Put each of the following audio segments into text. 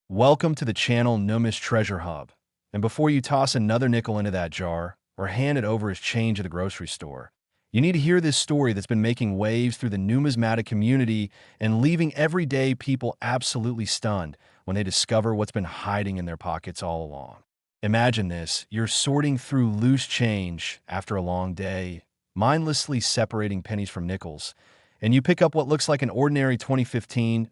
Welcome to the channel NUMIS Treasure Hub. And before you toss another nickel into that jar or hand it over as change at the grocery store, you need to hear this story that's been making waves through the numismatic community and leaving everyday people absolutely stunned when they discover what's been hiding in their pockets all along. Imagine this: you're sorting through loose change after a long day, mindlessly separating pennies from nickels, and you pick up what looks like an ordinary 2015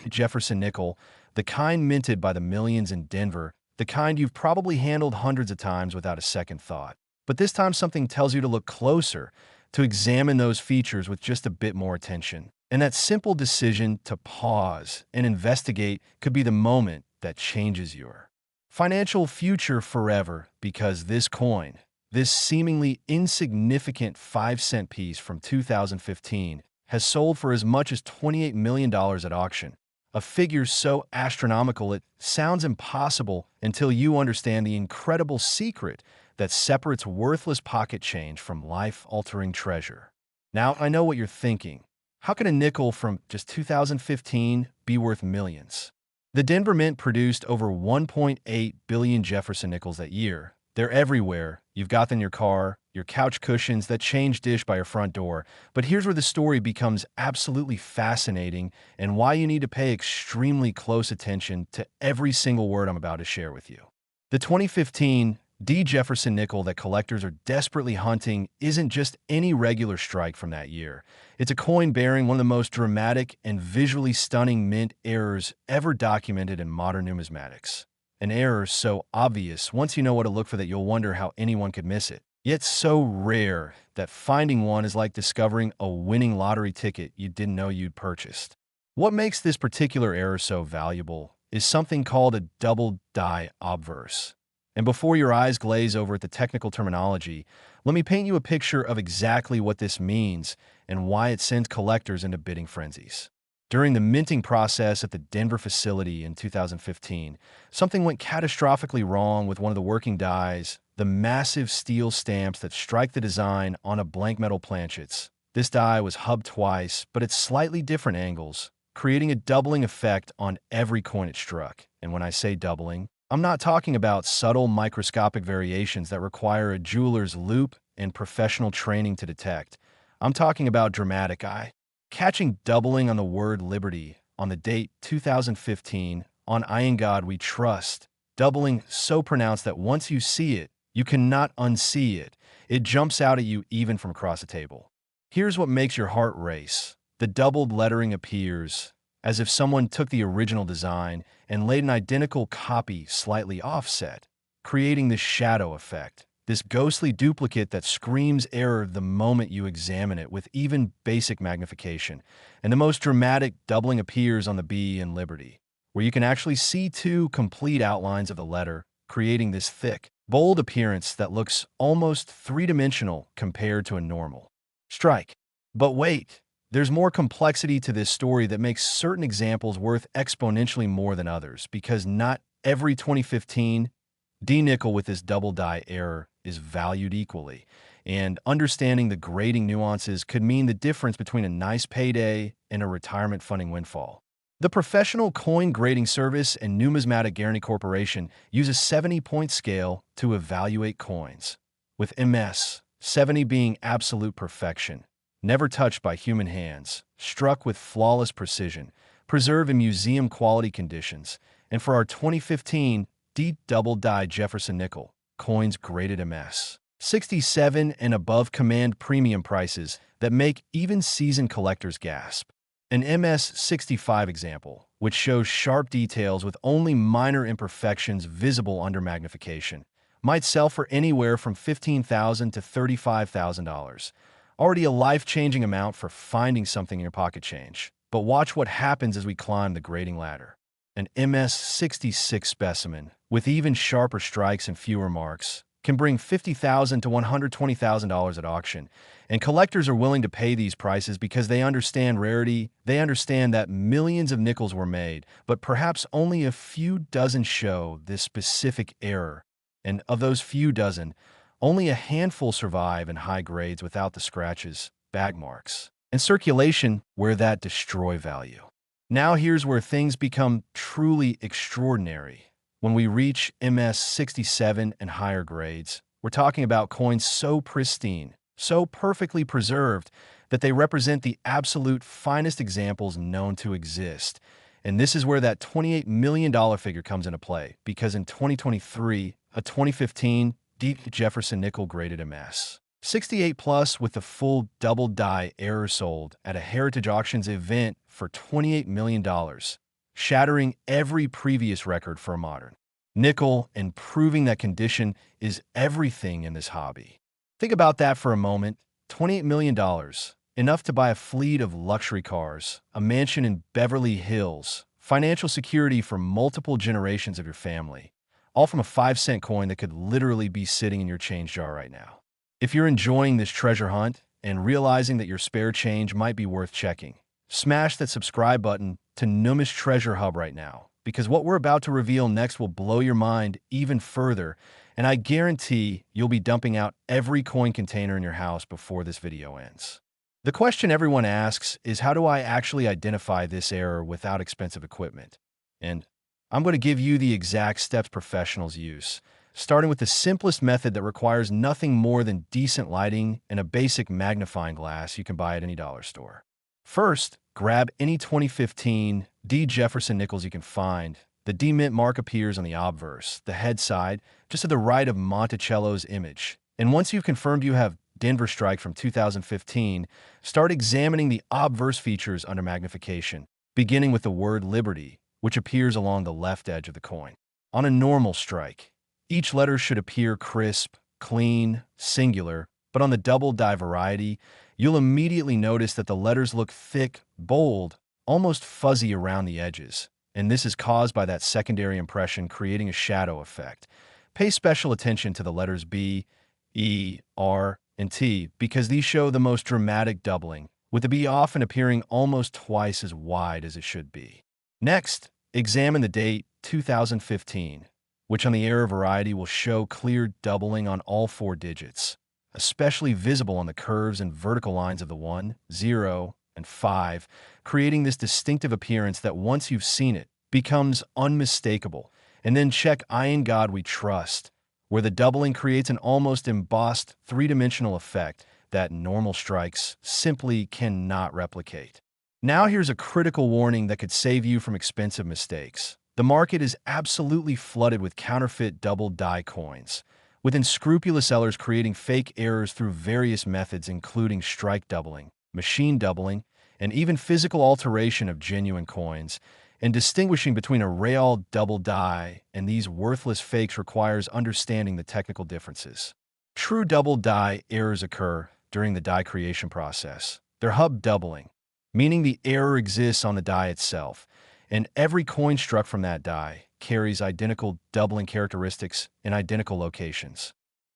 Jefferson nickel, the kind minted by the millions in Denver, the kind you've probably handled hundreds of times without a second thought. But this time something tells you to look closer, to examine those features with just a bit more attention. And that simple decision to pause and investigate could be the moment that changes your financial future forever, because this coin, this seemingly insignificant 5-cent piece from 2015, has sold for as much as $28 million at auction. A figure so astronomical it sounds impossible until you understand the incredible secret that separates worthless pocket change from life-altering treasure. Now, I know what you're thinking. How can a nickel from just 2015 be worth millions? The Denver Mint produced over 1.8 billion Jefferson nickels that year. They're everywhere. You've got them in your car, your couch cushions, that change dish by your front door. But here's where the story becomes absolutely fascinating and why you need to pay extremely close attention to every single word I'm about to share with you. The 2015 Jefferson nickel that collectors are desperately hunting isn't just any regular strike from that year. It's a coin bearing one of the most dramatic and visually stunning mint errors ever documented in modern numismatics. An error so obvious, once you know what to look for, that you'll wonder how anyone could miss it. Yet so rare that finding one is like discovering a winning lottery ticket you didn't know you'd purchased. What makes this particular error so valuable is something called a double die obverse. And before your eyes glaze over at the technical terminology, let me paint you a picture of exactly what this means and why it sends collectors into bidding frenzies. During the minting process at the Denver facility in 2015, something went catastrophically wrong with one of the working dies, the massive steel stamps that strike the design on a blank metal planchets. This die was hubbed twice, but at slightly different angles, creating a doubling effect on every coin it struck. And when I say doubling, I'm not talking about subtle microscopic variations that require a jeweler's loupe and professional training to detect. I'm talking about dramatic catching doubling on the word liberty, on the date 2015, on I in God We Trust, doubling so pronounced that once you see it, you cannot unsee it. It jumps out at you even from across the table. Here's what makes your heart race. The doubled lettering appears as if someone took the original design and laid an identical copy slightly offset, creating this shadow effect. This ghostly duplicate that screams error the moment you examine it with even basic magnification. And the most dramatic doubling appears on the B in Liberty, where you can actually see two complete outlines of the letter, creating this thick, bold appearance that looks almost three-dimensional compared to a normal strike. But wait, there's more complexity to this story that makes certain examples worth exponentially more than others, because not every 2015 nickel with this double die error is valued equally, and understanding the grading nuances could mean the difference between a nice payday and a retirement funding windfall. The Professional Coin Grading Service and Numismatic Guarantee Corporation use a 70-point scale to evaluate coins, with MS 70 being absolute perfection, never touched by human hands, struck with flawless precision, preserved in museum-quality conditions. And for our 2015 double die Jefferson nickel, coins graded MS 67 and above command premium prices that make even seasoned collectors gasp. An MS 65 example, which shows sharp details with only minor imperfections visible under magnification, might sell for anywhere from $15,000 to $35,000. Already a life-changing amount for finding something in your pocket change. But watch what happens as we climb the grading ladder. An MS 66 specimen, with even sharper strikes and fewer marks, can bring $50,000 to $120,000 at auction. And collectors are willing to pay these prices because they understand rarity. They understand that millions of nickels were made, but perhaps only a few dozen show this specific error. And of those few dozen, only a handful survive in high grades without the scratches, bag marks, and circulation where that destroy value. Now here's where things become truly extraordinary. When we reach MS 67 and higher grades, we're talking about coins so pristine, so perfectly preserved, that they represent the absolute finest examples known to exist. And this is where that $28 million figure comes into play, because in 2023, a 2015 deep Jefferson nickel graded MS 68 plus with the full double die error sold at a Heritage Auctions event for $28 million, shattering every previous record for a modern nickel and proving that condition is everything in this hobby. Think about that for a moment. $28 million, enough to buy a fleet of luxury cars, a mansion in Beverly Hills, financial security for multiple generations of your family, all from a 5-cent coin that could literally be sitting in your change jar right now. If you're enjoying this treasure hunt and realizing that your spare change might be worth checking, smash that subscribe button to NUMIS Treasure Hub right now, because what we're about to reveal next will blow your mind even further, and I guarantee you'll be dumping out every coin container in your house before this video ends. The question everyone asks is, how do I actually identify this error without expensive equipment? And I'm going to give you the exact steps professionals use, starting with the simplest method that requires nothing more than decent lighting and a basic magnifying glass you can buy at any dollar store. First, grab any 2015 D Jefferson Nickels you can find. The D mint mark appears on the obverse, the head side, just to the right of Monticello's image. And once you've confirmed you have Denver Strike from 2015, start examining the obverse features under magnification, beginning with the word Liberty, which appears along the left edge of the coin. On a normal strike, each letter should appear crisp, clean, singular, but on the double die variety, you'll immediately notice that the letters look thick, bold, almost fuzzy around the edges, and this is caused by that secondary impression creating a shadow effect. Pay special attention to the letters B, E, R, and T because these show the most dramatic doubling, with the B often appearing almost twice as wide as it should be. Next, examine the date 2015, which on the error variety will show clear doubling on all 4 digits, especially visible on the curves and vertical lines of the 1, 0, and 5, creating this distinctive appearance that once you've seen it, becomes unmistakable. And then check I in God We Trust, where the doubling creates an almost embossed 3-dimensional effect that normal strikes simply cannot replicate. Now here's a critical warning that could save you from expensive mistakes. The market is absolutely flooded with counterfeit double die coins, with unscrupulous sellers creating fake errors through various methods including strike doubling, machine doubling, and even physical alteration of genuine coins. And distinguishing between a real double die and these worthless fakes requires understanding the technical differences. True double die errors occur during the die creation process. They're hub doubling, meaning the error exists on the die itself, and every coin struck from that die carries identical doubling characteristics in identical locations.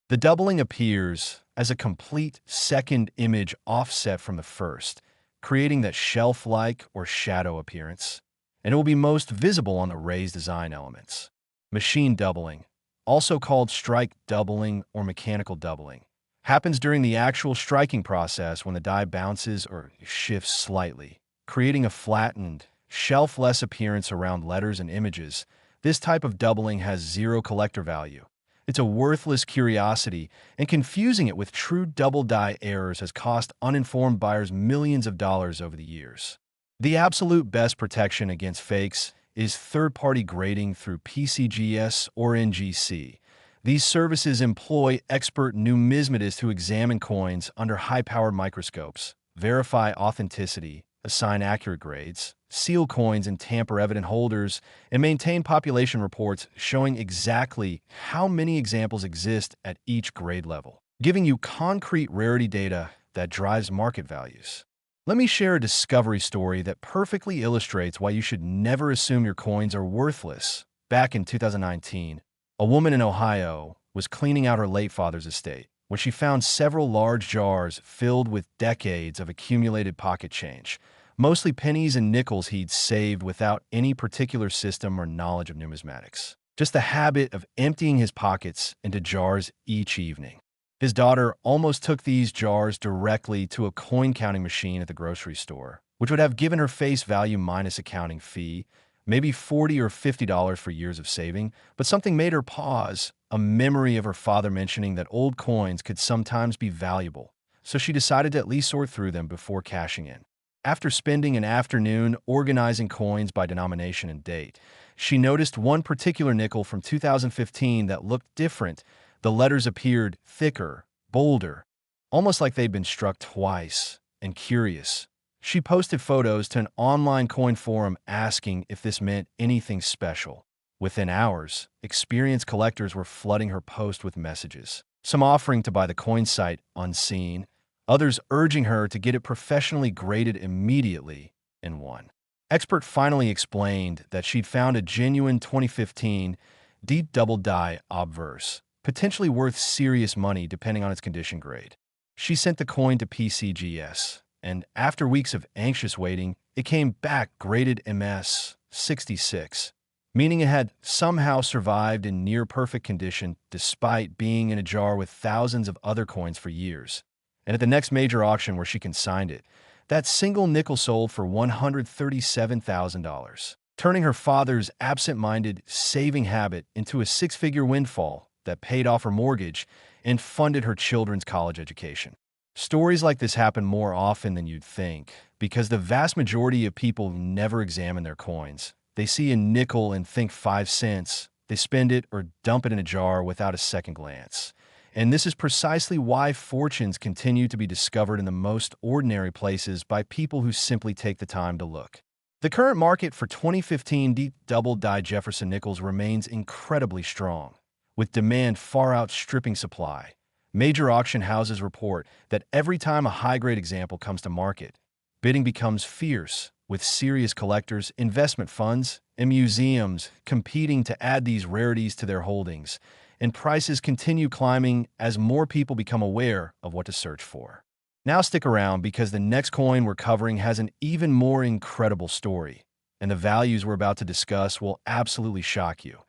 The doubling appears as a complete second image offset from the first, creating that shelf-like or shadow appearance, and it will be most visible on the raised design elements. Machine doubling, also called strike doubling or mechanical doubling, happens during the actual striking process when the die bounces or shifts slightly, creating a flattened, shelf-less appearance around letters and images. This type of doubling has zero collector value. It's a worthless curiosity, and confusing it with true double die errors has cost uninformed buyers millions of dollars over the years. The absolute best protection against fakes is third-party grading through PCGS or NGC. These services employ expert numismatists who examine coins under high-powered microscopes, verify authenticity, assign accurate grades, seal coins in tamper-evident holders, and maintain population reports showing exactly how many examples exist at each grade level, giving you concrete rarity data that drives market values. Let me share a discovery story that perfectly illustrates why you should never assume your coins are worthless. Back in 2019, a woman in Ohio was cleaning out her late father's estate when she found several large jars filled with decades of accumulated pocket change, mostly pennies and nickels he'd saved without any particular system or knowledge of numismatics. Just the habit of emptying his pockets into jars each evening. His daughter almost took these jars directly to a coin-counting machine at the grocery store, which would have given her face value minus accounting fee, maybe $40 or $50 for years of saving, but something made her pause, a memory of her father mentioning that old coins could sometimes be valuable, so she decided to at least sort through them before cashing in. After spending an afternoon organizing coins by denomination and date, she noticed one particular nickel from 2015 that looked different. The letters appeared thicker, bolder, almost like they'd been struck twice, and curious. She posted photos to an online coin forum asking if this meant anything special. Within hours, experienced collectors were flooding her post with messages, some offering to buy the coin site unseen, others urging her to get it professionally graded immediately, and one expert finally explained that she'd found a genuine 2015 D double die obverse, potentially worth serious money depending on its condition grade. She sent the coin to PCGS, and after weeks of anxious waiting, it came back graded MS 66, meaning it had somehow survived in near-perfect condition despite being in a jar with thousands of other coins for years. And at the next major auction where she consigned it, that single nickel sold for $137,000, turning her father's absent-minded saving habit into a six-figure windfall that paid off her mortgage and funded her children's college education. Stories like this happen more often than you'd think, because the vast majority of people never examine their coins. They see a nickel and think 5 cents, they spend it or dump it in a jar without a second glance. And this is precisely why fortunes continue to be discovered in the most ordinary places by people who simply take the time to look. The current market for 2015 D double die Jefferson Nickels remains incredibly strong, with demand far outstripping supply. Major auction houses report that every time a high-grade example comes to market, bidding becomes fierce, with serious collectors, investment funds, and museums competing to add these rarities to their holdings, and prices continue climbing as more people become aware of what to search for. Now stick around because the next coin we're covering has an even more incredible story, and the values we're about to discuss will absolutely shock you.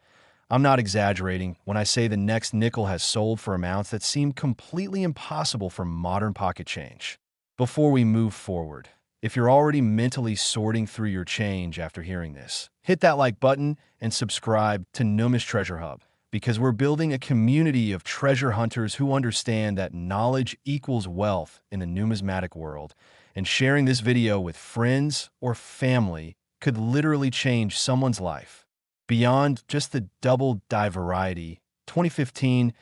I'm not exaggerating when I say the next nickel has sold for amounts that seem completely impossible for modern pocket change. Before we move forward, if you're already mentally sorting through your change after hearing this, hit that like button and subscribe to NUMIS Treasure Hub, because we're building a community of treasure hunters who understand that knowledge equals wealth in the numismatic world, and sharing this video with friends or family could literally change someone's life. Beyond just the double die variety, 2015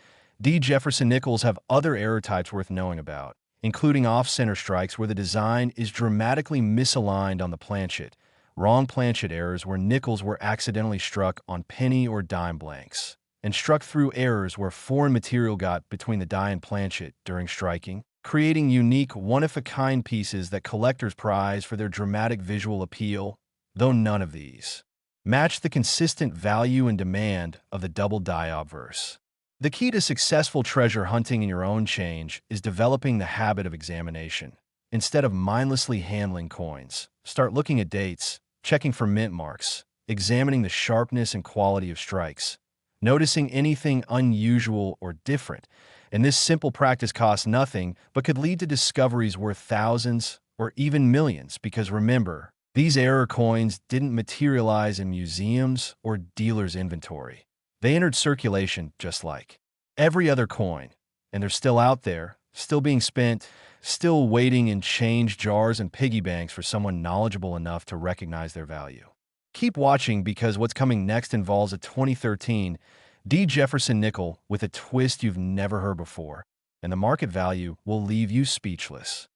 D Jefferson Nickels have other error types worth knowing about, including off-center strikes where the design is dramatically misaligned on the planchet, wrong planchet errors where nickels were accidentally struck on penny or dime blanks, and struck through errors where foreign material got between the die and planchet during striking, creating unique, one-of-a-kind pieces that collectors prize for their dramatic visual appeal, though none of these match the consistent value and demand of the double die obverse. The key to successful treasure hunting in your own change is developing the habit of examination. Instead of mindlessly handling coins, start looking at dates, checking for mint marks, examining the sharpness and quality of strikes, noticing anything unusual or different. And this simple practice costs nothing but could lead to discoveries worth thousands or even millions, because remember, these error coins didn't materialize in museums or dealers' inventory. They entered circulation just like every other coin, and they're still out there, still being spent, still waiting in change jars and piggy banks for someone knowledgeable enough to recognize their value. Keep watching because what's coming next involves a 2013 D Jefferson nickel with a twist you've never heard before, and the market value will leave you speechless.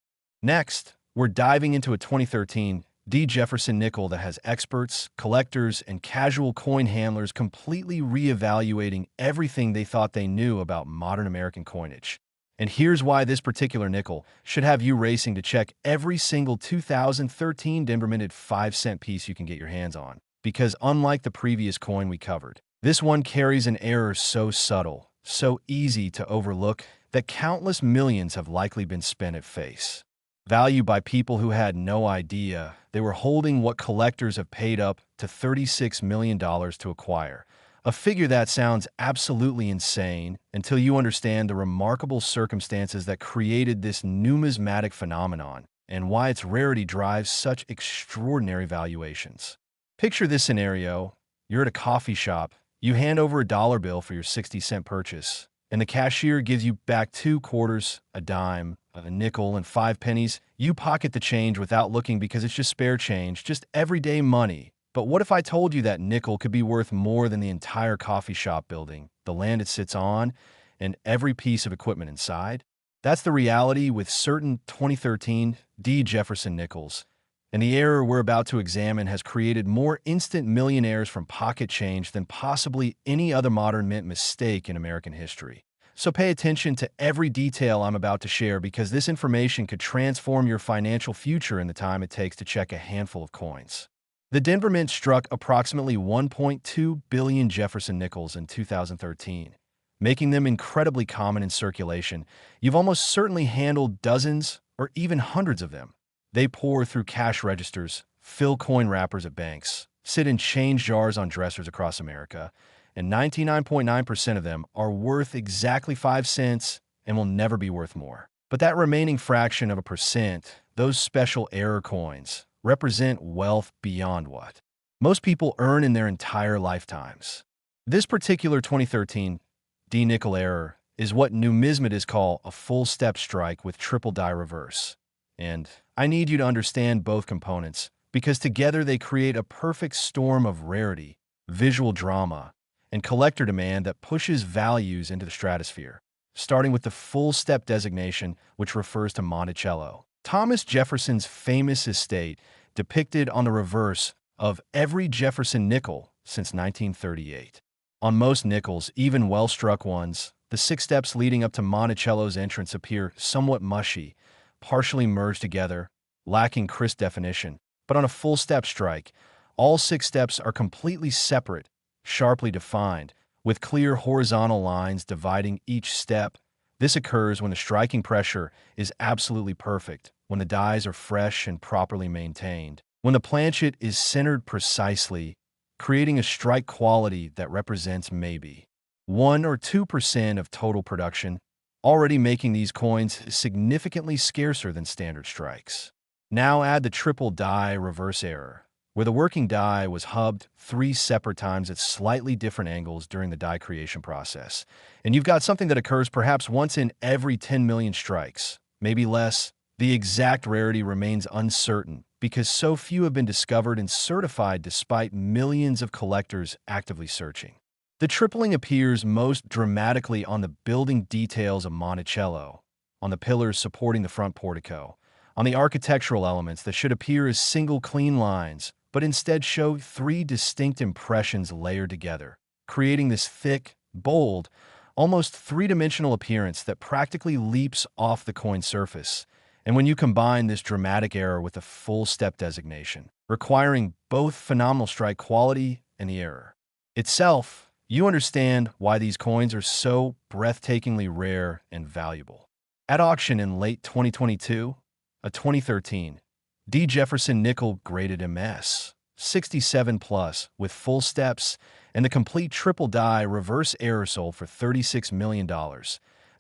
Next, we're diving into a 2013 D Jefferson nickel that has experts, collectors, and casual coin handlers completely reevaluating everything they thought they knew about modern American coinage. And here's why this particular nickel should have you racing to check every single 2013 Denver-minted 5-cent piece you can get your hands on. Because unlike the previous coin we covered, this one carries an error so subtle, so easy to overlook, that countless millions have likely been spent at face value by people who had no idea they were holding what collectors have paid up to $36 million to acquire. A figure that sounds absolutely insane until you understand the remarkable circumstances that created this numismatic phenomenon. and why its rarity drives such extraordinary valuations. Picture this scenario. You're at a coffee shop. You hand over a dollar bill for your 60-cent purchase, and the cashier gives you back 2 quarters, a dime, a nickel, and 5 pennies. You pocket the change without looking because it's just spare change, just everyday money. But what if I told you that nickel could be worth more than the entire coffee shop building, the land it sits on, and every piece of equipment inside? That's the reality with certain 2013 Jefferson Nickels. And the error we're about to examine has created more instant millionaires from pocket change than possibly any other modern mint mistake in American history. So pay attention to every detail I'm about to share because this information could transform your financial future in the time it takes to check a handful of coins. The Denver Mint struck approximately 1.2 billion Jefferson Nickels in 2013, making them incredibly common in circulation. You've almost certainly handled dozens or even hundreds of them. They pour through cash registers, fill coin wrappers at banks, sit in change jars on dressers across America, and 99.9% of them are worth exactly 5 cents and will never be worth more. But that remaining fraction of a percent, those special error coins, represent wealth beyond what most people earn in their entire lifetimes. This particular 2013 D-nickel error is what numismatists call a full step strike with triple die reverse. And I need you to understand both components because together they create a perfect storm of rarity, visual drama, and collector demand that pushes values into the stratosphere, starting with the full step designation, which refers to Monticello, Thomas Jefferson's famous estate depicted on the reverse of every Jefferson nickel since 1938. On most nickels, even well-struck ones, the 6 steps leading up to Monticello's entrance appear somewhat mushy, partially merged together, lacking crisp definition. But on a full step strike, all 6 steps are completely separate, sharply defined, with clear horizontal lines dividing each step. This occurs when the striking pressure is absolutely perfect, when the dies are fresh and properly maintained, when the planchet is centered precisely, creating a strike quality that represents maybe 1 or 2% of total production, already making these coins significantly scarcer than standard strikes. Now add the triple die reverse error, where the working die was hubbed 3 separate times at slightly different angles during the die creation process. And you've got something that occurs perhaps once in every 10 million strikes, maybe less. The exact rarity remains uncertain because so few have been discovered and certified despite millions of collectors actively searching. The tripling appears most dramatically on the building details of Monticello, on the pillars supporting the front portico, on the architectural elements that should appear as single clean lines, but instead show 3 distinct impressions layered together, creating this thick, bold, almost 3-dimensional appearance that practically leaps off the coin surface. And when you combine this dramatic error with a full step designation, requiring both phenomenal strike quality and the error itself, you understand why these coins are so breathtakingly rare and valuable. At auction in late 2022, a 2013 D. Jefferson Nickel graded MS 67 plus with full steps and the complete triple die reverse error sold for $36 million,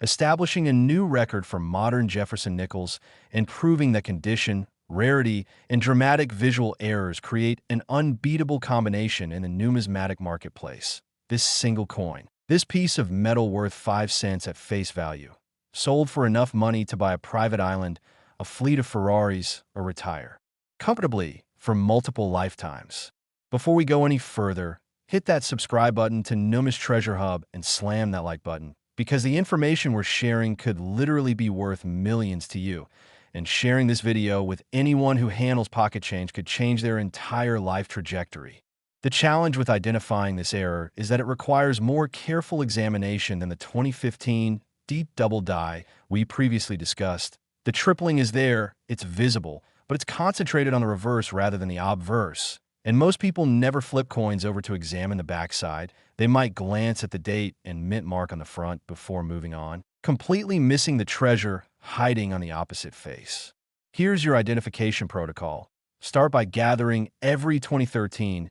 establishing a new record for modern Jefferson Nickels and proving that condition, rarity, and dramatic visual errors create an unbeatable combination in the numismatic marketplace. This single coin, this piece of metal worth 5 cents at face value, sold for enough money to buy a private island, a fleet of Ferraris, or retire comfortably for multiple lifetimes. Before we go any further, hit that subscribe button to NUMIS Treasure Hub and slam that like button, because the information we're sharing could literally be worth millions to you, and sharing this video with anyone who handles pocket change could change their entire life trajectory. The challenge with identifying this error is that it requires more careful examination than the 2015 deep double die we previously discussed. The tripling is there, it's visible, but it's concentrated on the reverse rather than the obverse. And most people never flip coins over to examine the backside. They might glance at the date and mint mark on the front before moving on, completely missing the treasure hiding on the opposite face. Here's your identification protocol. Start by gathering every 2013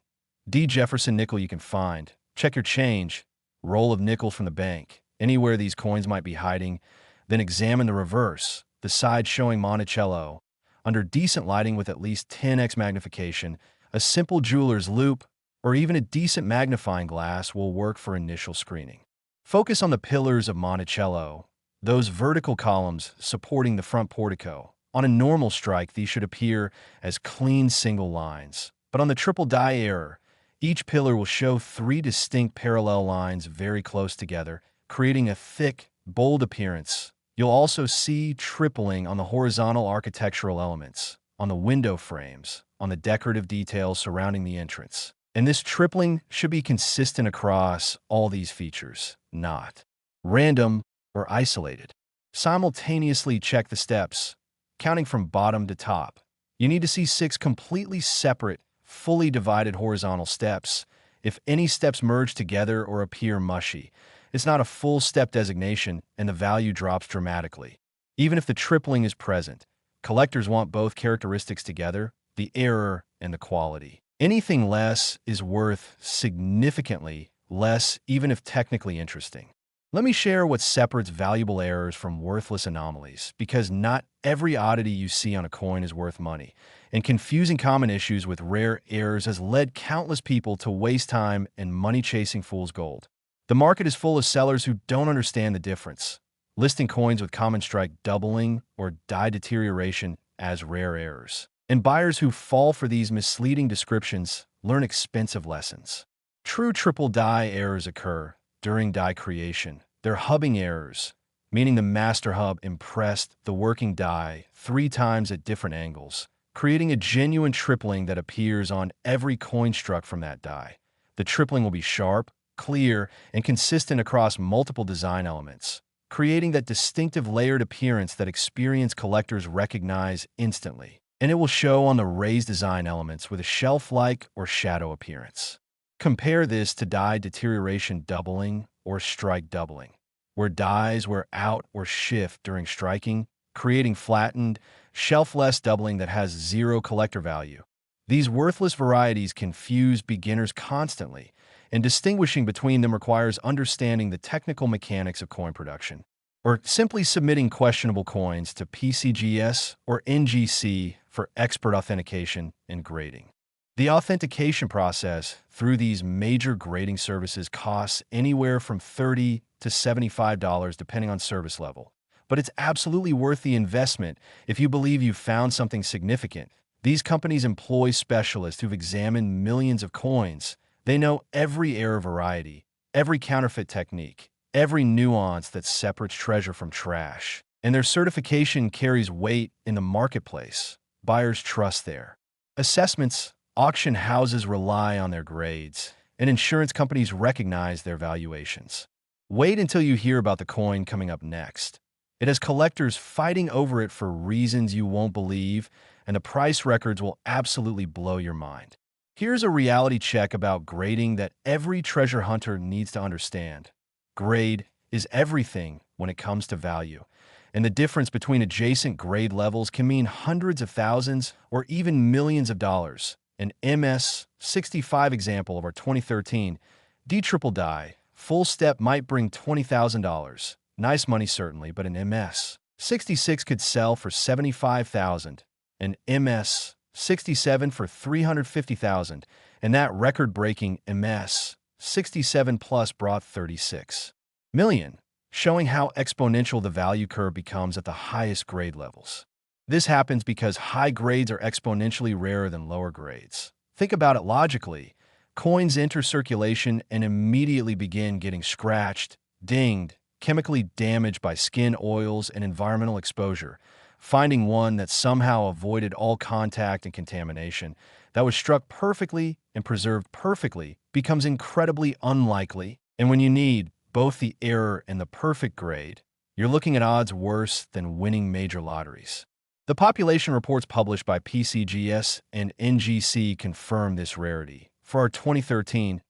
D. Jefferson nickel you can find. Check your change, roll of nickels from the bank, anywhere these coins might be hiding. Then examine the reverse, the side showing Monticello, under decent lighting with at least 10x magnification, a simple jeweler's loupe, or even a decent magnifying glass will work for initial screening. Focus on the pillars of Monticello, those vertical columns supporting the front portico. On a normal strike, these should appear as clean single lines. But on the triple die error, each pillar will show three distinct parallel lines very close together, creating a thick, bold appearance. You'll also see tripling on the horizontal architectural elements, on the window frames, on the decorative details surrounding the entrance. And this tripling should be consistent across all these features, not random or isolated. Simultaneously check the steps, counting from bottom to top. You need to see 6 completely separate, fully divided horizontal steps. If any steps merge together or appear mushy, it's not a full step designation and the value drops dramatically. Even if the tripling is present, collectors want both characteristics together, the error and the quality. Anything less is worth significantly less, even if technically interesting. Let me share what separates valuable errors from worthless anomalies, because not every oddity you see on a coin is worth money, and confusing common issues with rare errors has led countless people to waste time and money chasing fool's gold. The market is full of sellers who don't understand the difference, listing coins with common strike doubling or die deterioration as rare errors. And buyers who fall for these misleading descriptions learn expensive lessons. True triple die errors occur during die creation. They're hubbing errors, meaning the master hub impressed the working die 3 times at different angles, creating a genuine tripling that appears on every coin struck from that die. The tripling will be sharp, clear, and consistent across multiple design elements, creating that distinctive layered appearance that experienced collectors recognize instantly. And it will show on the raised design elements with a shelf-like or shadow appearance. Compare this to die deterioration doubling or strike doubling, where dies wear out or shift during striking, creating flattened, shelf-less doubling that has zero collector value. These worthless varieties confuse beginners constantly, and distinguishing between them requires understanding the technical mechanics of coin production, or simply submitting questionable coins to PCGS or NGC for expert authentication and grading. The authentication process through these major grading services costs anywhere from $30 to $75 depending on service level. But it's absolutely worth the investment if you believe you've found something significant. These companies employ specialists who've examined millions of coins. They know every error variety, every counterfeit technique, every nuance that separates treasure from trash. And their certification carries weight in the marketplace. Buyers trust their assessments. Auction houses rely on their grades, and insurance companies recognize their valuations. Wait until you hear about the coin coming up next. It has collectors fighting over it for reasons you won't believe, and the price records will absolutely blow your mind. Here's a reality check about grading that every treasure hunter needs to understand. Grade is everything when it comes to value, and the difference between adjacent grade levels can mean hundreds of thousands or even millions of dollars. An MS-65 example of our 2013 D triple die full step might bring $20,000. Nice money certainly, but an MS-66 could sell for $75,000, an MS-67 for $350,000, and that record-breaking MS-67 Plus brought $36 million, showing how exponential the value curve becomes at the highest grade levels. This happens because high grades are exponentially rarer than lower grades. Think about it logically. Coins enter circulation and immediately begin getting scratched, dinged, chemically damaged by skin oils and environmental exposure. Finding one that somehow avoided all contact and contamination, that was struck perfectly and preserved perfectly, becomes incredibly unlikely. And when you need both the error and the perfect grade, you're looking at odds worse than winning major lotteries. The population reports published by PCGS and NGC confirm this rarity. For our 2013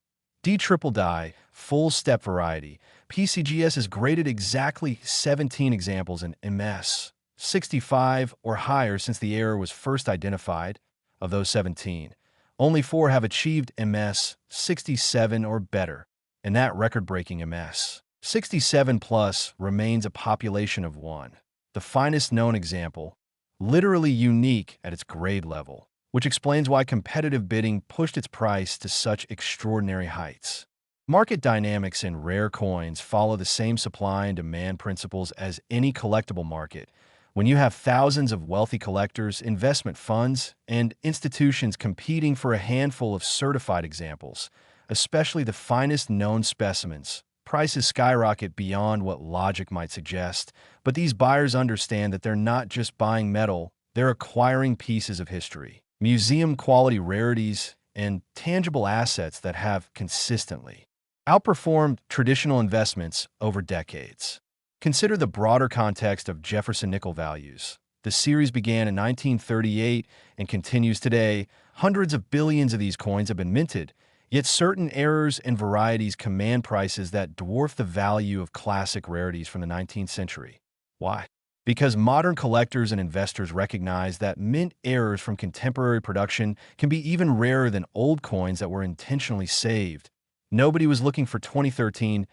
D triple die full step variety, PCGS has graded exactly 17 examples in MS-65 or higher since the error was first identified. Of those 17, only 4 have achieved MS-67 or better, and that record-breaking MS-67 plus remains a population of 1. The finest known example, literally unique at its grade level, which explains why competitive bidding pushed its price to such extraordinary heights. Market dynamics in rare coins follow the same supply and demand principles as any collectible market. When you have thousands of wealthy collectors, investment funds, and institutions competing for a handful of certified examples, especially the finest known specimens, prices skyrocket beyond what logic might suggest. But these buyers understand that they're not just buying metal, they're acquiring pieces of history, museum-quality rarities, and tangible assets that have consistently outperformed traditional investments over decades. Consider the broader context of Jefferson nickel values. The series began in 1938 and continues today. Hundreds of billions of these coins have been minted, yet certain errors and varieties command prices that dwarf the value of classic rarities from the 19th century. Why? Because modern collectors and investors recognize that mint errors from contemporary production can be even rarer than old coins that were intentionally saved. Nobody was looking for 2013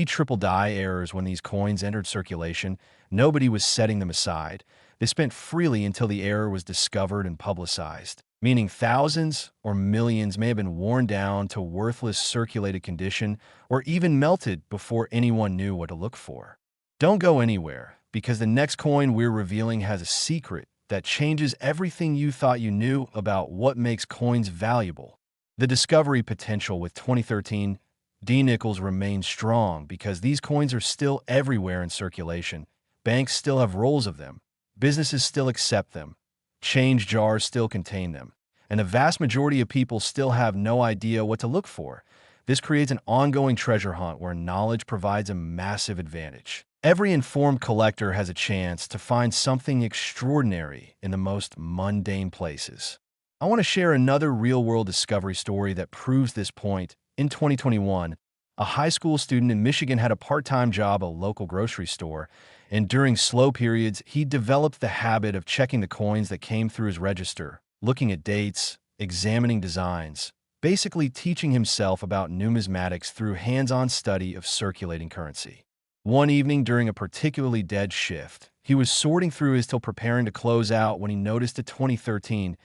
triple die errors when these coins entered circulation. Nobody was setting them aside. They spent freely until the error was discovered and publicized, meaning thousands or millions may have been worn down to worthless circulated condition or even melted before anyone knew what to look for. Don't go anywhere, because the next coin we're revealing has a secret that changes everything you thought you knew about what makes coins valuable. The discovery potential with 2013 Nickels remains strong because these coins are still everywhere in circulation. Banks still have rolls of them. Businesses still accept them. Change jars still contain them. And the vast majority of people still have no idea what to look for. This creates an ongoing treasure hunt where knowledge provides a massive advantage. Every informed collector has a chance to find something extraordinary in the most mundane places. I want to share another real-world discovery story that proves this point. In 2021, a high school student in Michigan had a part-time job at a local grocery store, and during slow periods, he developed the habit of checking the coins that came through his register, looking at dates, examining designs, basically teaching himself about numismatics through hands-on study of circulating currency. One evening during a particularly dead shift, he was sorting through his till preparing to close out when he noticed a 2013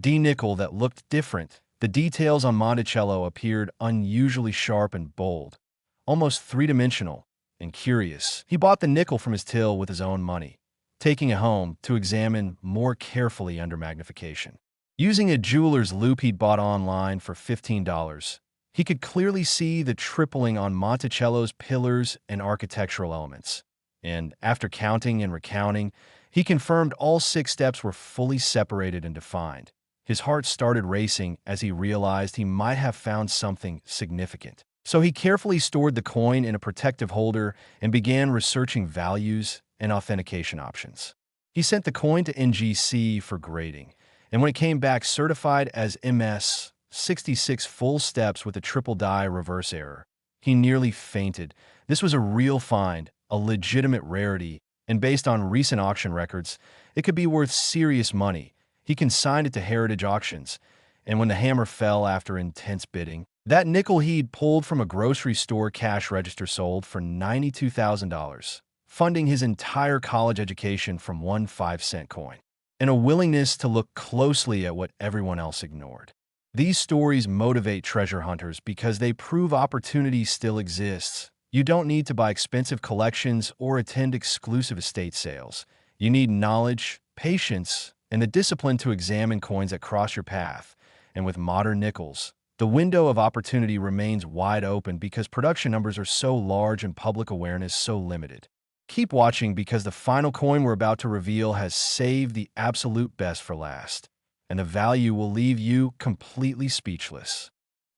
nickel that looked different. The details on Monticello appeared unusually sharp and bold, almost three-dimensional and curious. He bought the nickel from his till with his own money, taking it home to examine more carefully under magnification. Using a jeweler's loupe he'd bought online for $15, he could clearly see the tripling on Monticello's pillars and architectural elements. And after counting and recounting, he confirmed all 6 steps were fully separated and defined. His heart started racing as he realized he might have found something significant. So he carefully stored the coin in a protective holder and began researching values and authentication options. He sent the coin to NGC for grading, and when it came back certified as MS 66 full steps with a triple die reverse error, he nearly fainted. This was a real find, a legitimate rarity, and based on recent auction records, it could be worth serious money. He consigned it to Heritage Auctions, and when the hammer fell after intense bidding, that nickel he'd pulled from a grocery store cash register sold for $92,000, funding his entire college education from one 5-cent coin, and a willingness to look closely at what everyone else ignored. These stories motivate treasure hunters because they prove opportunity still exists. You don't need to buy expensive collections or attend exclusive estate sales. You need knowledge, patience, and the discipline to examine coins that cross your path. And with modern nickels, the window of opportunity remains wide open because production numbers are so large and public awareness so limited. Keep watching because the final coin we're about to reveal has saved the absolute best for last, and the value will leave you completely speechless.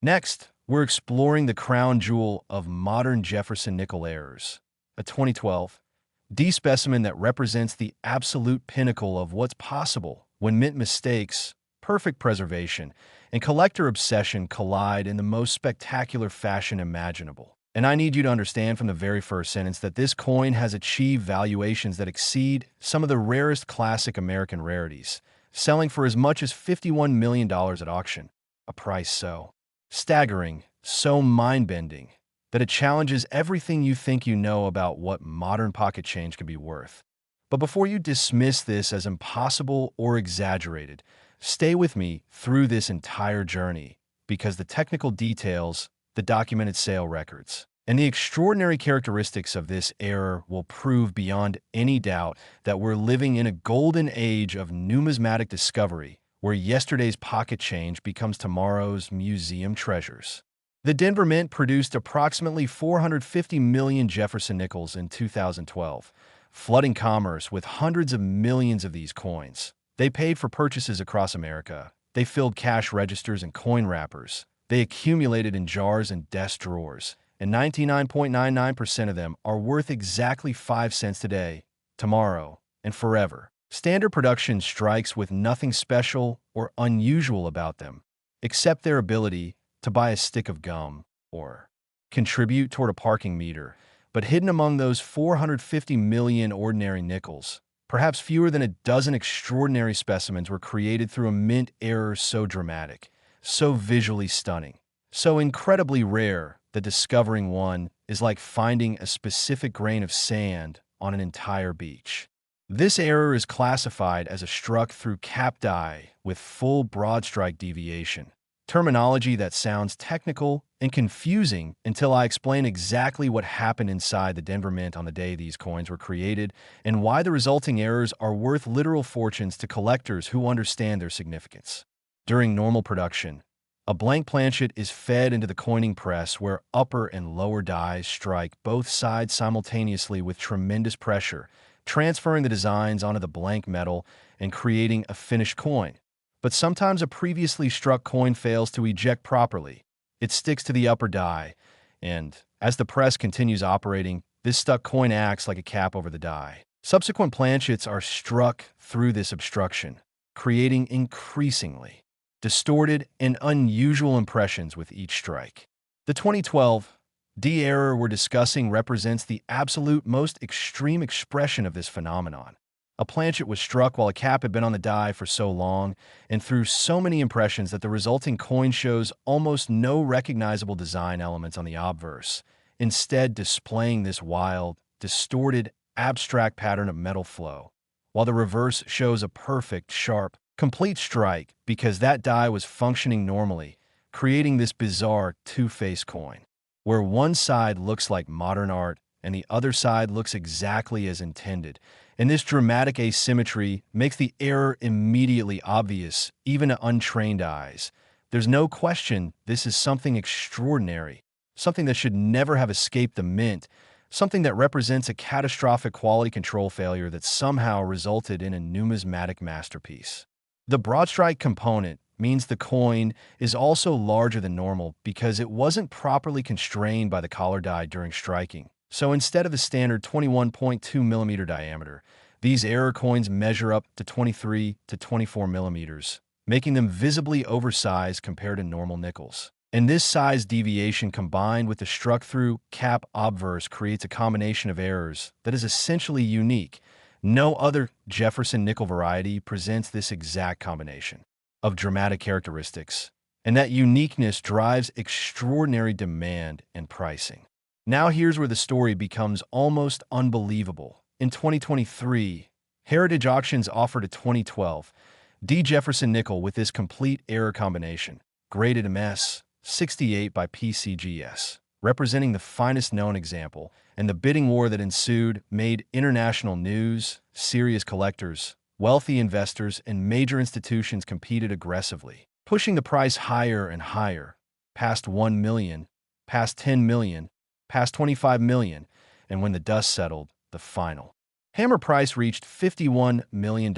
Next, we're exploring the crown jewel of modern Jefferson nickel errors, a 2012 specimen that represents the absolute pinnacle of what's possible when mint mistakes, perfect preservation, and collector obsession collide in the most spectacular fashion imaginable. And I need you to understand from the very first sentence that this coin has achieved valuations that exceed some of the rarest classic American rarities, selling for as much as $51 million at auction, a price so staggering, so mind-bending, that it challenges everything you think you know about what modern pocket change can be worth. But before you dismiss this as impossible or exaggerated, stay with me through this entire journey, because the technical details, the documented sale records, and the extraordinary characteristics of this error will prove beyond any doubt that we're living in a golden age of numismatic discovery, where yesterday's pocket change becomes tomorrow's museum treasures. The Denver Mint produced approximately 450 million Jefferson Nickels in 2012, flooding commerce with hundreds of millions of these coins. They paid for purchases across America. They filled cash registers and coin wrappers. They accumulated in jars and desk drawers, and 99.99% of them are worth exactly 5 cents today, tomorrow, and forever. Standard production strikes with nothing special or unusual about them, except their ability to buy a stick of gum or contribute toward a parking meter. But hidden among those 450 million ordinary nickels, perhaps fewer than a dozen extraordinary specimens were created through a mint error so dramatic, so visually stunning, so incredibly rare that discovering one is like finding a specific grain of sand on an entire beach. This error is classified as a struck-through cap die with full broad strike deviation, terminology that sounds technical and confusing until I explain exactly what happened inside the Denver Mint on the day these coins were created and why the resulting errors are worth literal fortunes to collectors who understand their significance. During normal production, a blank planchet is fed into the coining press where upper and lower dies strike both sides simultaneously with tremendous pressure, transferring the designs onto the blank metal and creating a finished coin. But sometimes a previously struck coin fails to eject properly. It sticks to the upper die, and as the press continues operating, this stuck coin acts like a cap over the die. Subsequent planchets are struck through this obstruction, creating increasingly distorted and unusual impressions with each strike. The 2012 D error we're discussing represents the absolute most extreme expression of this phenomenon. A planchet was struck while a cap had been on the die for so long and threw so many impressions that the resulting coin shows almost no recognizable design elements on the obverse, instead displaying this wild, distorted, abstract pattern of metal flow, while the reverse shows a perfect, sharp, complete strike because that die was functioning normally, creating this bizarre two-faced coin, where one side looks like modern art and the other side looks exactly as intended. And this dramatic asymmetry makes the error immediately obvious, even to untrained eyes. There's no question this is something extraordinary, something that should never have escaped the mint, something that represents a catastrophic quality control failure that somehow resulted in a numismatic masterpiece. The broad strike component means the coin is also larger than normal because it wasn't properly constrained by the collar die during striking. So instead of the standard 21.2 millimeter diameter, these error coins measure up to 23 to 24 millimeters, making them visibly oversized compared to normal nickels. And this size deviation combined with the struck-through cap obverse creates a combination of errors that is essentially unique. No other Jefferson nickel variety presents this exact combination of dramatic characteristics, and that uniqueness drives extraordinary demand and pricing. Now here's where the story becomes almost unbelievable. In 2023, Heritage Auctions offered a 2012 D. Jefferson nickel with this complete error combination, graded MS 68 by PCGS, representing the finest known example, and the bidding war that ensued made international news. Serious collectors, wealthy investors, and major institutions competed aggressively, pushing the price higher and higher, past 1 million, past 10 million, past 25 million, and when the dust settled, the final hammer price reached $51 million,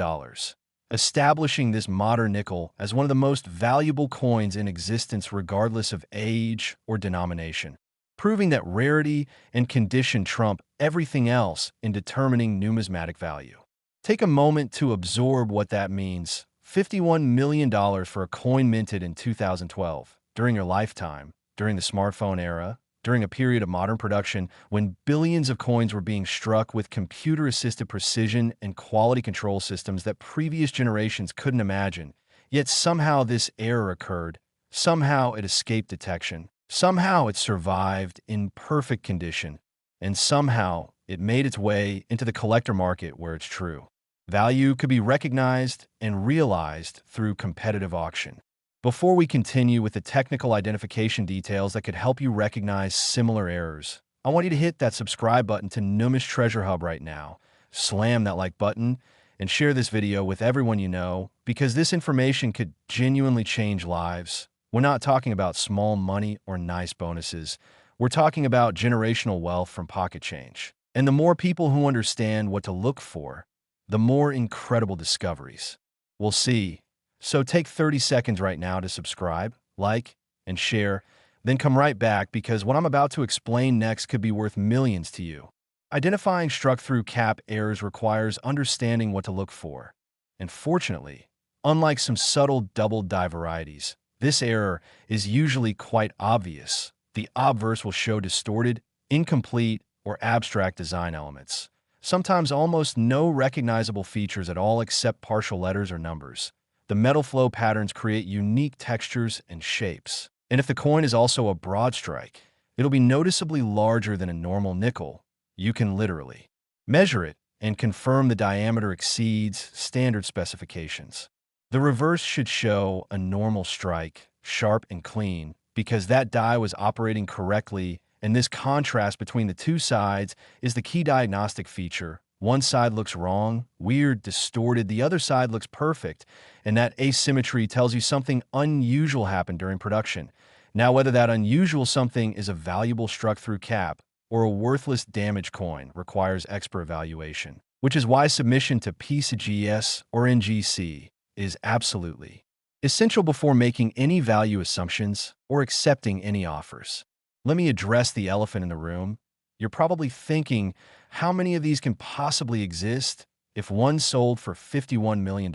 establishing this modern nickel as one of the most valuable coins in existence regardless of age or denomination, proving that rarity and condition trump everything else in determining numismatic value. Take a moment to absorb what that means. $51 million for a coin minted in 2012, during your lifetime, during the smartphone era, during a period of modern production when billions of coins were being struck with computer-assisted precision and quality control systems that previous generations couldn't imagine. Yet somehow this error occurred. Somehow it escaped detection. Somehow it survived in perfect condition. And somehow it made its way into the collector market where it's true. Value could be recognized and realized through competitive auction. Before we continue with the technical identification details that could help you recognize similar errors, I want you to hit that subscribe button to NUMIS Treasure Hub right now. Slam that like button and share this video with everyone you know, because this information could genuinely change lives. We're not talking about small money or nice bonuses. We're talking about generational wealth from pocket change. And the more people who understand what to look for, the more incredible discoveries we'll see. So take 30 seconds right now to subscribe, like, and share, then come right back because what I'm about to explain next could be worth millions to you. Identifying struck-through cap errors requires understanding what to look for. And fortunately, unlike some subtle double-die varieties, this error is usually quite obvious. The obverse will show distorted, incomplete, or abstract design elements. Sometimes almost no recognizable features at all except partial letters or numbers. The metal flow patterns create unique textures and shapes. And if the coin is also a broad strike, it'll be noticeably larger than a normal nickel. You can literally measure it and confirm the diameter exceeds standard specifications. The reverse should show a normal strike, sharp and clean, because that die was operating correctly, and this contrast between the two sides is the key diagnostic feature. One side looks wrong, weird, distorted, the other side looks perfect, and that asymmetry tells you something unusual happened during production. Now, whether that unusual something is a valuable struck-through cap or a worthless damaged coin requires expert evaluation, which is why submission to PCGS or NGC is absolutely essential before making any value assumptions or accepting any offers. Let me address the elephant in the room. You're probably thinking, how many of these can possibly exist if one sold for $51 million?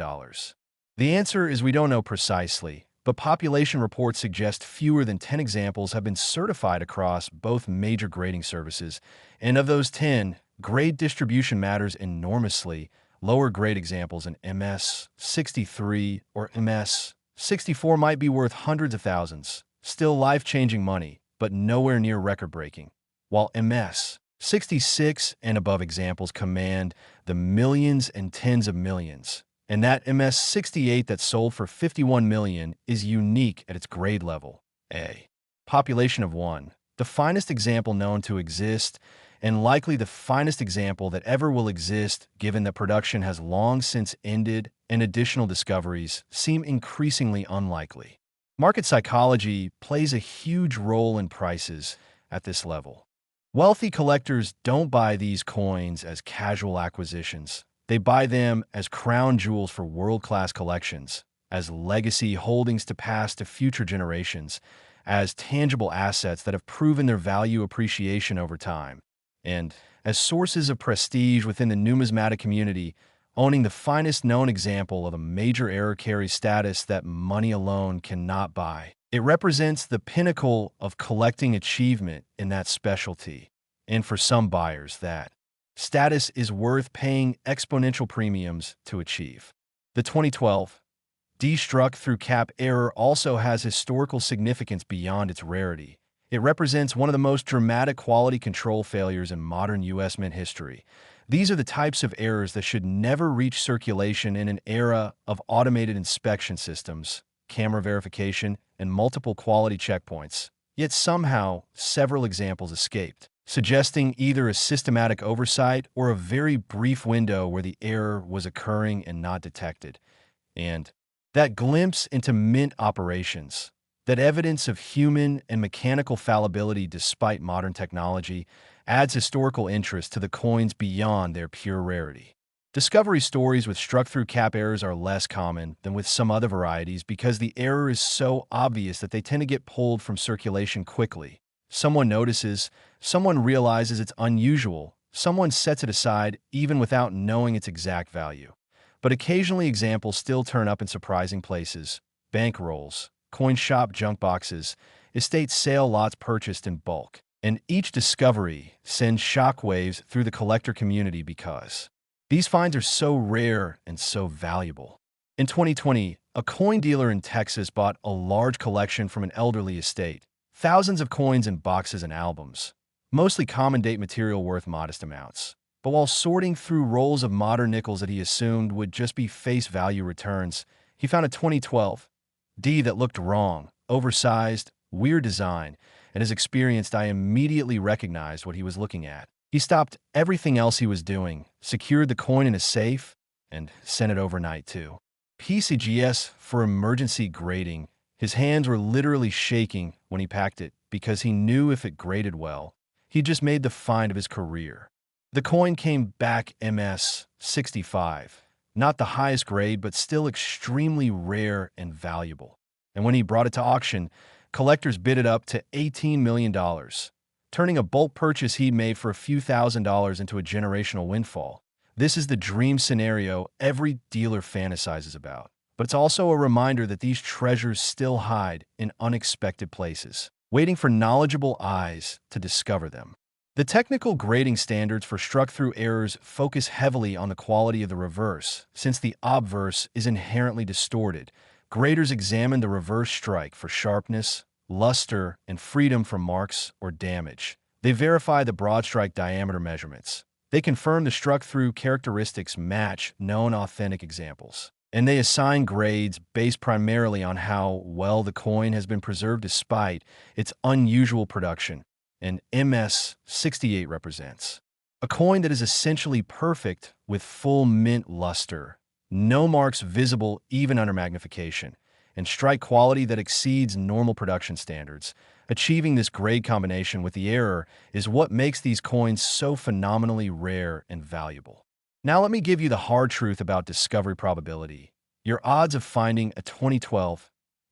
The answer is we don't know precisely, but population reports suggest fewer than 10 examples have been certified across both major grading services, and of those 10, grade distribution matters enormously. Lower grade examples in MS 63 or MS 64 might be worth hundreds of thousands, still life-changing money, but nowhere near record-breaking, while MS 66 and above examples command the millions and tens of millions. And that MS 68 that sold for $51 million is unique at its grade level. A population of 1, the finest example known to exist, and likely the finest example that ever will exist given that production has long since ended and additional discoveries seem increasingly unlikely. Market psychology plays a huge role in prices at this level. Wealthy collectors don't buy these coins as casual acquisitions. They buy them as crown jewels for world-class collections, as legacy holdings to pass to future generations, as tangible assets that have proven their value appreciation over time, and as sources of prestige within the numismatic community. Owning the finest known example of a major error carries status that money alone cannot buy. It represents the pinnacle of collecting achievement in that specialty, and for some buyers, that status is worth paying exponential premiums to achieve. The 2012 struck-through cap error also has historical significance beyond its rarity. It represents one of the most dramatic quality control failures in modern U.S. mint history. These are the types of errors that should never reach circulation in an era of automated inspection systems, camera verification, and multiple quality checkpoints. Yet somehow, several examples escaped, suggesting either a systematic oversight or a very brief window where the error was occurring and not detected. And that glimpse into mint operations, that evidence of human and mechanical fallibility despite modern technology, adds historical interest to the coins beyond their pure rarity. Discovery stories with struck-through cap errors are less common than with some other varieties because the error is so obvious that they tend to get pulled from circulation quickly. Someone notices, someone realizes it's unusual, someone sets it aside even without knowing its exact value. But occasionally examples still turn up in surprising places: bankrolls, coin shop junk boxes, estate sale lots purchased in bulk. And each discovery sends shockwaves through the collector community because these finds are so rare and so valuable. In 2020, a coin dealer in Texas bought a large collection from an elderly estate, thousands of coins in boxes and albums. mostly common date material worth modest amounts. But while sorting through rolls of modern nickels that he assumed would just be face value returns, he found a 2012 D that looked wrong, oversized, weird design, and as experienced, I immediately recognized what he was looking at. He stopped everything else he was doing, secured the coin in a safe, and sent it overnight too. PCGS for emergency grading. His hands were literally shaking when he packed it because he knew if it graded well, he just made the find of his career. The coin came back MS 65, not the highest grade, but still extremely rare and valuable. And when he brought it to auction, collectors bid it up to $18 million, turning a bulk purchase he'd made for a few $1,000s into a generational windfall. This is the dream scenario every dealer fantasizes about. But it's also a reminder that these treasures still hide in unexpected places, waiting for knowledgeable eyes to discover them. The technical grading standards for struck-through errors focus heavily on the quality of the reverse. Since the obverse is inherently distorted, graders examine the reverse strike for sharpness, luster, and freedom from marks or damage. They verify the broad strike diameter measurements. They confirm the struck-through characteristics match known authentic examples. And they assign grades based primarily on how well the coin has been preserved despite its unusual production. And MS 68 represents a coin that is essentially perfect with full mint luster, no marks visible even under magnification, and strike quality that exceeds normal production standards. Achieving this grade combination with the error is what makes these coins so phenomenally rare and valuable. Now let me give you the hard truth about discovery probability. Your odds of finding a 2012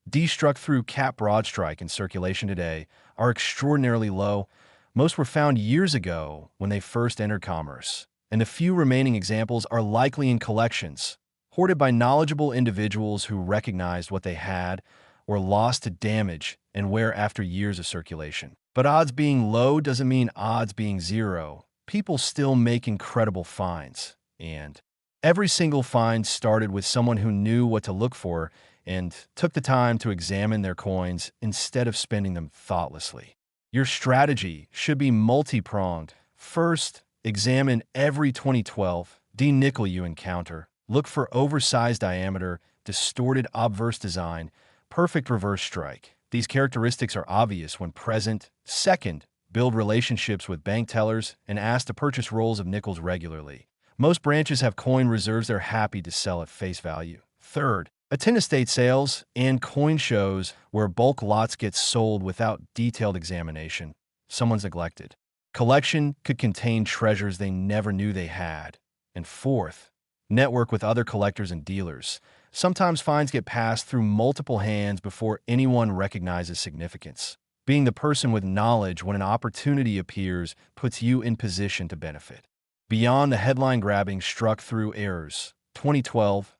D struck-through cap broad strike in circulation today are extraordinarily low. Most were found years ago when they first entered commerce, and the few remaining examples are likely in collections, hoarded by knowledgeable individuals who recognized what they had or lost to damage and wear after years of circulation. But odds being low doesn't mean odds being zero. People still make incredible finds, and every single find started with someone who knew what to look for and took the time to examine their coins instead of spending them thoughtlessly. Your strategy should be multi-pronged. First, examine every 2012 D nickel you encounter. Look for oversized diameter, distorted obverse design, perfect reverse strike. These characteristics are obvious when present. Second, build relationships with bank tellers and ask to purchase rolls of nickels regularly. Most branches have coin reserves they're happy to sell at face value. Third, attend estate sales and coin shows where bulk lots get sold without detailed examination. Someone's neglected. Collection could contain treasures they never knew they had. And fourth, network with other collectors and dealers. Sometimes finds get passed through multiple hands before anyone recognizes significance. Being the person with knowledge when an opportunity appears puts you in position to benefit. Beyond the headline-grabbing struck-through errors, 2012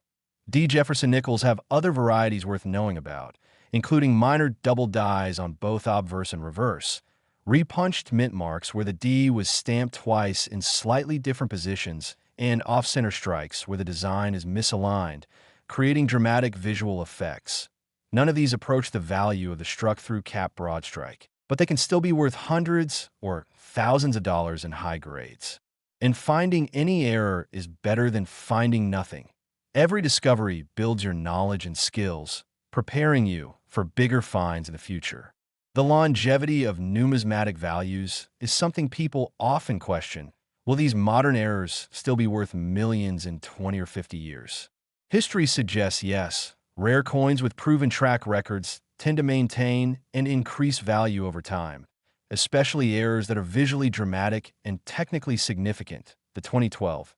D. Jefferson Nickels have other varieties worth knowing about, including minor double dies on both obverse and reverse, repunched mint marks where the D was stamped twice in slightly different positions, and off-center strikes where the design is misaligned, creating dramatic visual effects. None of these approach the value of the struck-through cap broad strike, but they can still be worth hundreds or thousands of dollars in high grades. And finding any error is better than finding nothing. Every discovery builds your knowledge and skills, preparing you for bigger finds in the future. The longevity of numismatic values is something people often question. Will these modern errors still be worth millions in 20 or 50 years? History suggests yes. Rare coins with proven track records tend to maintain and increase value over time, especially errors that are visually dramatic and technically significant. The 2012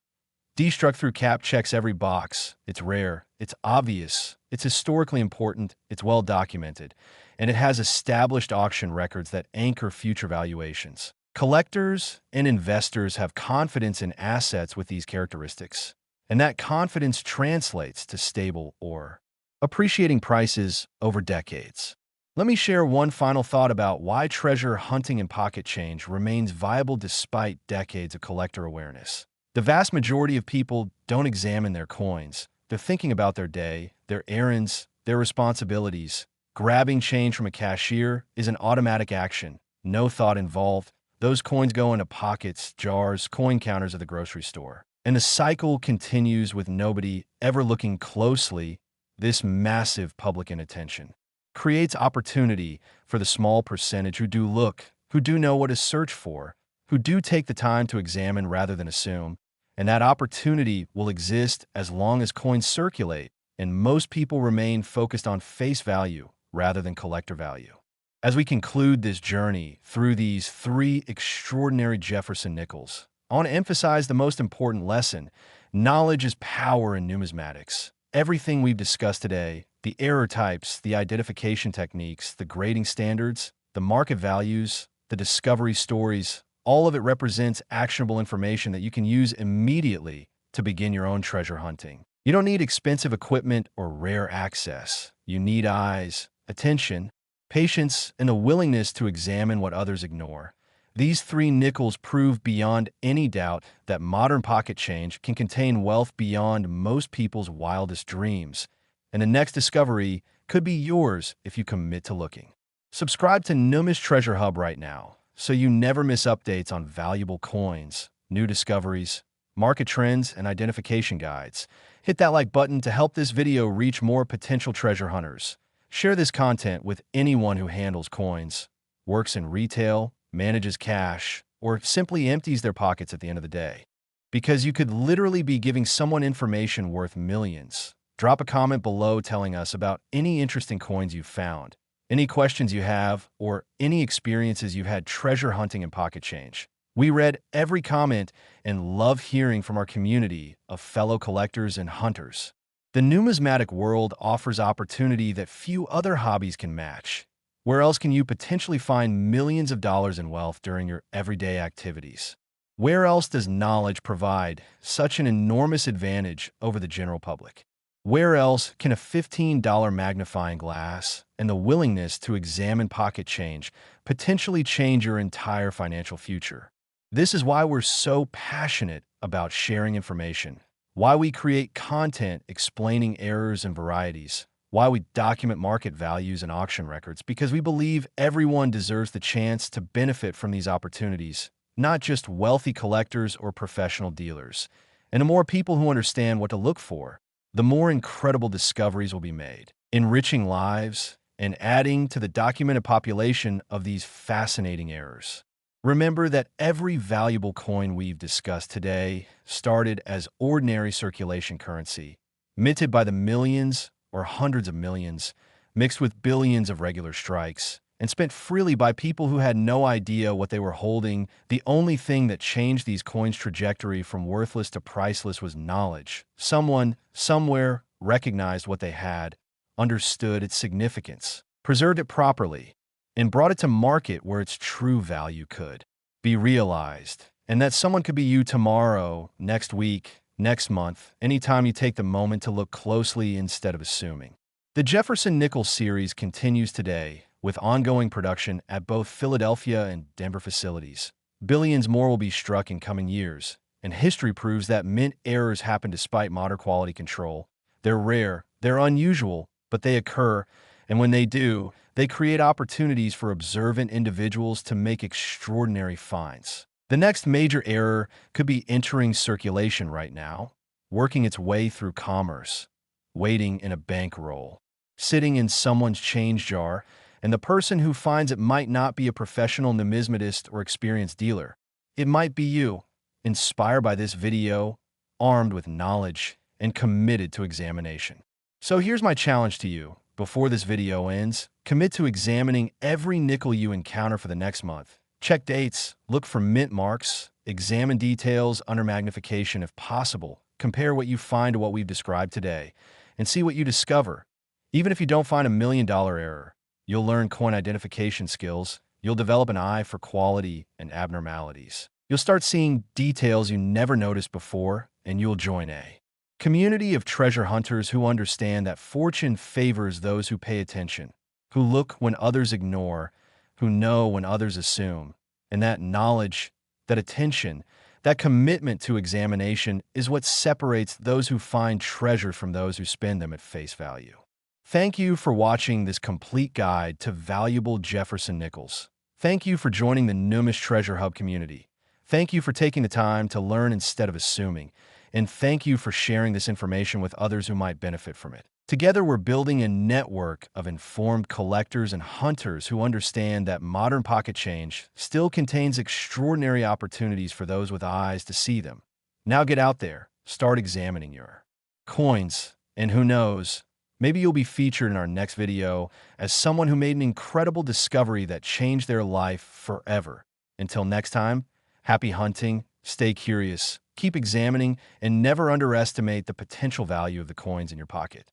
D struck-through cap checks every box. It's rare, it's obvious, it's historically important, it's well documented, and it has established auction records that anchor future valuations. Collectors and investors have confidence in assets with these characteristics, and that confidence translates to stable or appreciating prices over decades. Let me share one final thought about why treasure hunting and pocket change remains viable despite decades of collector awareness. The vast majority of people don't examine their coins. They're thinking about their day, their errands, their responsibilities. Grabbing change from a cashier is an automatic action, no thought involved. Those coins go into pockets, jars, coin counters at the grocery store. And the cycle continues with nobody ever looking closely. This massive public inattention creates opportunity for the small percentage who do look, who do know what to search for, who do take the time to examine rather than assume. And that opportunity will exist as long as coins circulate and most people remain focused on face value rather than collector value. As we conclude this journey through these three extraordinary Jefferson Nickels, I want to emphasize the most important lesson. Knowledge is power in numismatics. Everything we've discussed today, the error types, the identification techniques, the grading standards, the market values, the discovery stories, all of it represents actionable information that you can use immediately to begin your own treasure hunting. You don't need expensive equipment or rare access. You need eyes, attention, patience, and a willingness to examine what others ignore. These three nickels prove beyond any doubt that modern pocket change can contain wealth beyond most people's wildest dreams. And the next discovery could be yours if you commit to looking. Subscribe to NUMIS Treasure Hub right now so you never miss updates on valuable coins, new discoveries, market trends, and identification guides. Hit that like button to help this video reach more potential treasure hunters. Share this content with anyone who handles coins, works in retail, manages cash, or simply empties their pockets at the end of the day. Because you could literally be giving someone information worth millions. Drop a comment below telling us about any interesting coins you've found, any questions you have, or any experiences you've had treasure hunting and pocket change. We read every comment and love hearing from our community of fellow collectors and hunters. The numismatic world offers opportunity that few other hobbies can match. Where else can you potentially find millions of dollars in wealth during your everyday activities? Where else does knowledge provide such an enormous advantage over the general public? Where else can a $15 magnifying glass and the willingness to examine pocket change potentially change your entire financial future? This is why we're so passionate about sharing information, why we create content explaining errors and varieties, why we document market values and auction records, because we believe everyone deserves the chance to benefit from these opportunities, not just wealthy collectors or professional dealers. And the more people who understand what to look for, the more incredible discoveries will be made, enriching lives and adding to the documented population of these fascinating errors. Remember that every valuable coin we've discussed today started as ordinary circulation currency, minted by the millions or hundreds of millions, mixed with billions of regular strikes, and spent freely by people who had no idea what they were holding. The only thing that changed these coins' trajectory from worthless to priceless was knowledge. Someone, somewhere, recognized what they had, understood its significance, preserved it properly, and brought it to market where its true value could be realized. And that someone could be you tomorrow, next week, next month, anytime you take the moment to look closely instead of assuming. The Jefferson Nickels series continues today with ongoing production at both Philadelphia and Denver facilities. Billions more will be struck in coming years, and history proves that mint errors happen despite modern quality control. They're rare, they're unusual, but they occur, and when they do, they create opportunities for observant individuals to make extraordinary finds. The next major error could be entering circulation right now, working its way through commerce, waiting in a bankroll, sitting in someone's change jar, and the person who finds it might not be a professional numismatist or experienced dealer. It might be you, inspired by this video, armed with knowledge, and committed to examination. So here's my challenge to you. Before this video ends, commit to examining every nickel you encounter for the next month. Check dates, look for mint marks, examine details under magnification if possible, compare what you find to what we've described today, and see what you discover. Even if you don't find $1 million error, you'll learn coin identification skills, you'll develop an eye for quality and abnormalities. You'll start seeing details you never noticed before, and you'll join a community of treasure hunters who understand that fortune favors those who pay attention, who look when others ignore, who know when others assume, and that knowledge, that attention, that commitment to examination is what separates those who find treasure from those who spend them at face value. Thank you for watching this complete guide to valuable Jefferson Nickels. Thank you for joining the NUMIS Treasure Hub community. Thank you for taking the time to learn instead of assuming. And thank you for sharing this information with others who might benefit from it. Together, we're building a network of informed collectors and hunters who understand that modern pocket change still contains extraordinary opportunities for those with eyes to see them. Now get out there, start examining your coins, and who knows, maybe you'll be featured in our next video as someone who made an incredible discovery that changed their life forever. Until next time, happy hunting, stay curious, keep examining, and never underestimate the potential value of the coins in your pocket.